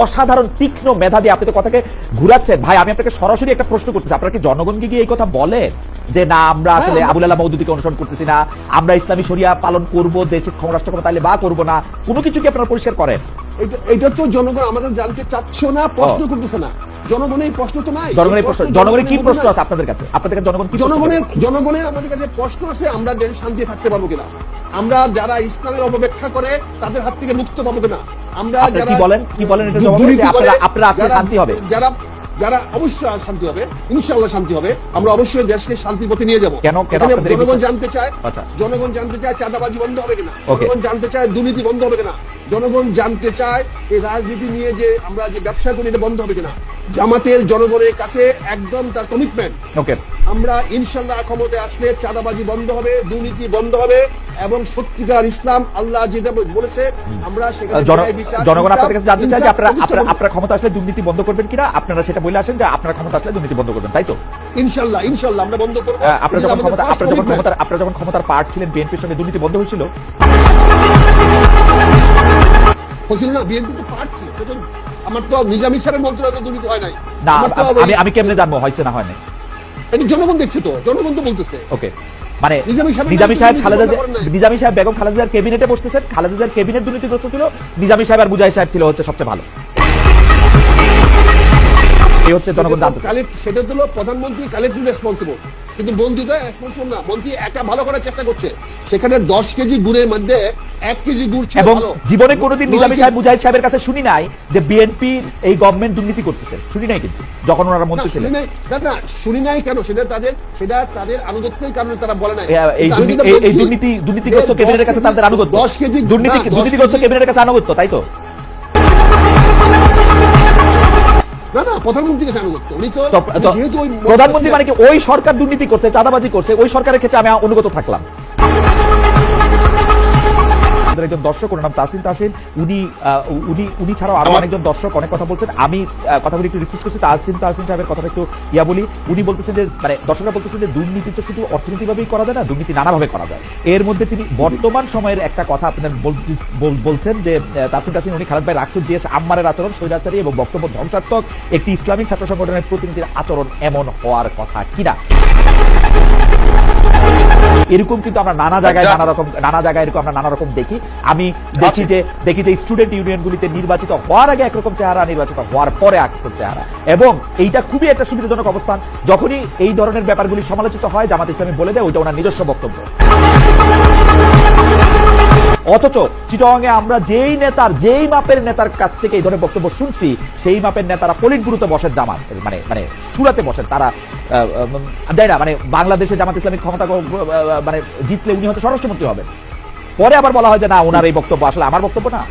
অসাধারণ তীক্ষ্ণ মেধা দিয়ে আপনি তো কথাকে ঘুরাচ্ছেন। ভাই আমি আপনাকে সরাসরি একটা প্রশ্ন করতেছি, আপনারা কি জনগণকে গিয়ে এই কথা বলেন যে না আমরা আসলে আবুল আলা মওদুদীকে অনুসরণ করতেছি না, আমরা ইসলামী শরিয়া পালন করব, দেশের রাষ্ট্র ক্ষমতা তাইলে বা করবো না, কোনো কিছু কি আপনারা পরিষ্কার করেন? এটা তো জনগণ আমাদের জানতে চাচ্ছ না, প্রশ্ন করতেছে না। জনগণের প্রশ্ন তো নাই। জনগণের কি প্রশ্ন আছে আপনাদের কাছে? আপনাদের কাছে জনগণের আমাদের কাছে প্রশ্ন আছে, আমরা দেশে শান্তি থাকতে পারবো কিনা, আমরা যারা ইসলামের অপব্যাখ্যা করে তাদের হাত থেকে মুক্ত পাবো কিনা, আমরা যারা কি বলেন এটা জবাব দিতে আপনারা আজকে শান্তি হবে, যারা অবশ্যই শান্তি হবে, ইনশাআল্লাহ শান্তি হবে, আমরা অবশ্যই দেশকে শান্তির পথে নিয়ে যাবো। জনগণ জানতে চায় চাঁদাবাজি বন্ধ হবে কিনা, জনগণ জানতে চায় দুর্নীতি বন্ধ হবে কিনা, জনগণ জানতে চায় এই রাজনীতি নিয়ে যে আমরা যে ব্যবসা করি এটা বন্ধ হবে কিনা। জামাতের জনগণের কাছে একদম তার কমিটমেন্ট, আমরা ইনশাআল্লাহ ক্ষমতায় আসলে চাঁদাবাজি বন্ধ হবে, দুর্নীতি বন্ধ হবে এবং সত্যিকার ইসলাম আল্লাহ যেটা বলেছে আমরা সেখানে জনগণ আপনাদের কাছে জানতে চায় যে আপনারা ক্ষমতা আসলে দুর্নীতি বন্ধ করবেন কিনা, আপনারা সেটা বলে আসেন যে আপনারা ক্ষমতা আসলে দুর্নীতি বন্ধ করবেন, তাই তো? ইনশাআল্লাহ আমরা বন্ধ করব। আপনারা যখন ক্ষমতার পার্ট ছিলেন বিএনপির সঙ্গে দুর্নীতি বন্ধ হয়েছিল না? বিএনপি তো পার্ট ছিল, আমার তো নিজামী সাহেবের মন্ত্রণালয়ে দুর্নীতি হয় নাই না, আমি কেমনে জানবো হয়েছে না হয় না? এটা জনগণ দেখছে তো, জনগণ তো বলতেছে। ওকে, মানে নিজামী সাহেব বেগম খালেদা জিয়ার ক্যাবিনেটে বসতেছেন, খালেদা জিয়ার ক্যাবিনেট দুর্নীতিগ্রস্ত ছিল, নিজামী সাহেব আর মুজাহিদ সাহেব ছিল হচ্ছে সবচেয়ে ভালো। এই হচ্ছে জনগণ জানতে চায়। সেটা হলো প্রধানমন্ত্রী কালেক্টিভ রেসপন্সিবল, কিন্তু মন্ত্রী তো রেসপন্সিবল না। মন্ত্রী একা ভালো করার চেষ্টা করছে, সেখানে 10 কেজি গুড়ের মধ্যে 1 কেজি গুড় ছিল ভালো। জীবনে কোনোদিন নিজামী সাহেব মুজাহিদ সাহেবের কাছে শুনি নাই যে বিএনপি এই গভর্নমেন্ট দুর্নীতি করতেছে, শুনি নাই। কিন্তু যখন ওনারা মন্ত্রী ছিলেন শুনি নাই কেন? সেটা তাদের আনুগত্যের কারণে তারা বলে নাই। এই দুর্নীতিগ্রস্ত ক্যাবিনেটের কাছে তাদের আনুগত্য, 10 কেজি দুর্নীতিগ্রস্ত ক্যাবিনেটের কাছে আনুগত্য, তাই তো? না, প্রধানমন্ত্রীর কাছে আনুগত্য। প্রধানমন্ত্রী মানে কি ওই সরকার দুর্নীতি করছে, চাঁদাবাজি করছে, ওই সরকারের ক্ষেত্রে আমি অনুগত থাকলাম। একজন দর্শক ওনার নাম তাসিন, উনি ছাড়াও আরো অনেকজন দর্শক অনেক কথা বলছেন। আমি কথাগুলি একটু রিফিউজ করছি। তাসিন সাহেবের কথাটা একটু বলি। উনি বলতেছেন যে মানে দর্শকরা বলতেছেন যে দুর্নীতি তো শুধু অর্থনৈতিকভাবেই করা যায় না, দুর্নীতি নানাভাবে করা যায়। এর মধ্যে তিনি বর্তমান সময়ের একটা কথা আপনাদের বলছেন যে তাসিন উনি খালেদ ভাই রাখছেন যে আম্মারের আচরণ স্বৈরাচারী এবং বক্তব্য ধ্বংসাত্মক, একটি ইসলামিক ছাত্র সংগঠনের প্রতিনিধির আচরণ এমন হওয়ার কথা কিনা। এরকম কিন্তু আমরা নানা জায়গায় এরকম আমরা নানা রকম দেখি। আমি দেখি যে স্টুডেন্ট ইউনিয়নগুলিতে নির্বাচিত হওয়ার আগে একরকম চেহারা, নির্বাচিত হওয়ার পরে একরকম চেহারা, এবং এইটা খুবই একটা সুবিধাজনক অবস্থান। যখনই এই ধরনের ব্যাপারগুলি সমালোচিত হয় জামাত ইসলামী বলে দেয় ওইটা ওনার নিজস্ব বক্তব্য। অথচ চিটাগাংয়ে আমরা যেই মাপের নেতার কাছ থেকে এই ধরনের বক্তব্য শুনছি, সেই মাপের নেতারা পলিট ব্যুরোতে বসেন, জামাত মানে সুরাতে বসেন। তারা যায় না, মানে বাংলাদেশে জামাত ইসলামী ক্ষমতা মানে জিতলে উনি হয়তো স্বরাষ্ট্রমন্ত্রী হবেন, পরে আবার বলা হয় যে না ওনার এই বক্তব্য আসলে আমার বক্তব্য না।